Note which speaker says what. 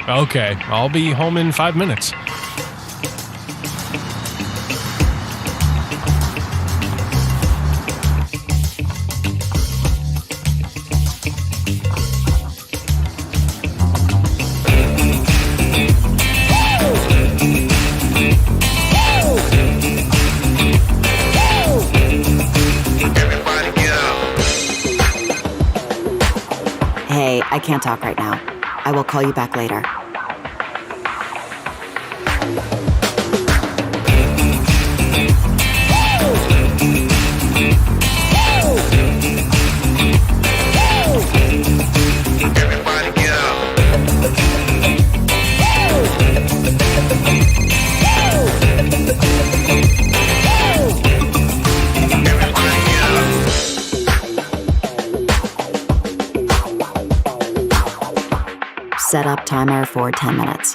Speaker 1: Okay, I'll be home in 5 minutes.
Speaker 2: Hey, I can't talk right now. I will call you back later. Set up timer for 10 minutes.